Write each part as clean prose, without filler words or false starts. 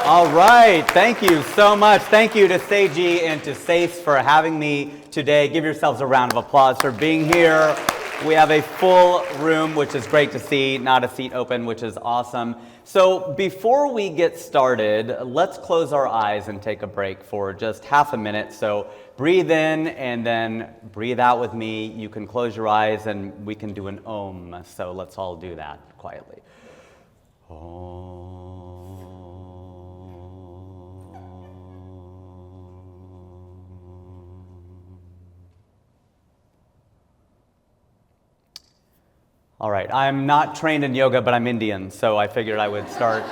All right, thank you so much. Thank you to Seiji and to Sace for having me today. Give yourselves a round of applause for being here. We have a full room, which is great to see, not a seat open, which is awesome. So before we get started, let's close our eyes and take a break for just half a minute. So breathe in and then breathe out with me. You can close your eyes and we can do an Om. So let's all do that quietly. Om. All right, I'm not trained in yoga, but I'm Indian, so I figured I would start.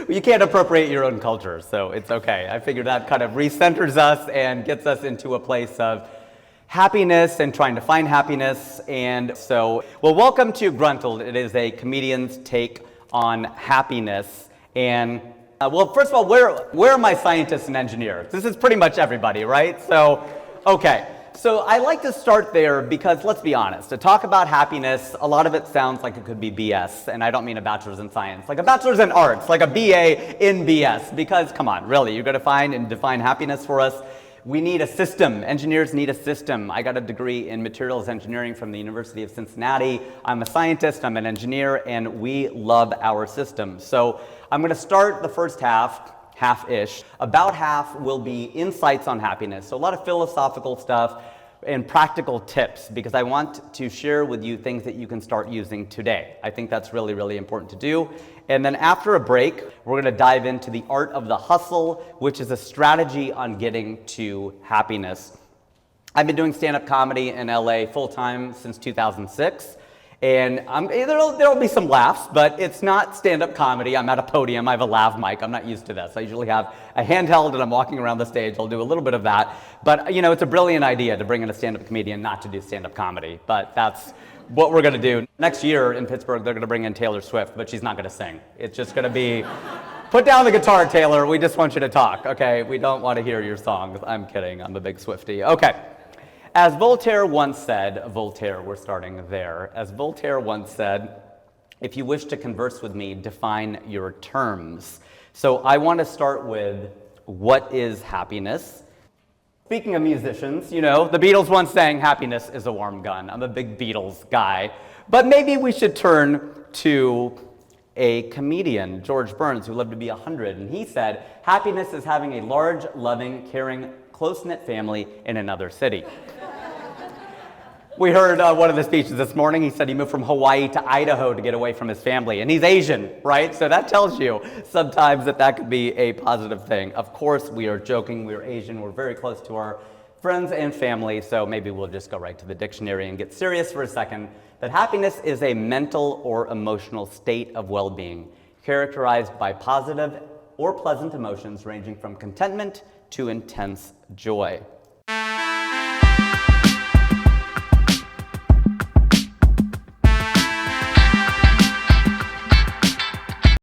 You can't appropriate your own culture, so it's okay. I figured that kind of recenters us and gets us into a place of happiness and trying to find happiness. And so, well, welcome to Gruntled. It is a comedian's take on happiness. And well, first of all, where are my scientists and engineers? This is pretty much everybody, right? So, okay. So I like to start there because, let's be honest, to talk about happiness, a lot of it sounds like it could be BS, and I don't mean a bachelor's in science, like a bachelor's in arts, like a BA in BS, because, come on, really, you're going to find and define happiness for us. We need a system. Engineers need a system. I got a degree in materials engineering from the University of Cincinnati. I'm a scientist, I'm an engineer, and we love our system. So I'm going to start the first half-ish. About half will be insights on happiness. So a lot of philosophical stuff and practical tips, because I want to share with you things that you can start using today. I think that's really, really important to do. And then after a break, we're going to dive into the art of the hustle, which is a strategy on getting to happiness. I've been doing stand-up comedy in LA full-time since 2006. And there'll be some laughs, but it's not stand-up comedy. I'm at a podium, I have a lav mic, I'm not used to this. I usually have a handheld and I'm walking around the stage. I'll do a little bit of that. But you know, it's a brilliant idea to bring in a stand-up comedian not to do stand-up comedy. But that's what we're gonna do. Next year in Pittsburgh, they're gonna bring in Taylor Swift, but she's not gonna sing. It's just gonna be, put down the guitar, Taylor, we just want you to talk, okay? We don't want to hear your songs. I'm kidding, I'm a big Swiftie. Okay. As Voltaire once said, we're starting there. As Voltaire once said, if you wish to converse with me, define your terms. So I want to start with, what is happiness? Speaking of musicians, you know, the Beatles once sang, happiness is a warm gun. I'm a big Beatles guy. But maybe we should turn to a comedian, George Burns, who lived to be 100. And he said, happiness is having a large, loving, caring, close-knit family in another city. We heard one of the speeches this morning. He said he moved from Hawaii to Idaho to get away from his family. And he's Asian, right? So that tells you sometimes that could be a positive thing. Of course, we are joking. We are Asian. We're very close to our friends and family. So maybe we'll just go right to the dictionary and get serious for a second. That happiness is a mental or emotional state of well-being characterized by positive or pleasant emotions ranging from contentment to intense joy.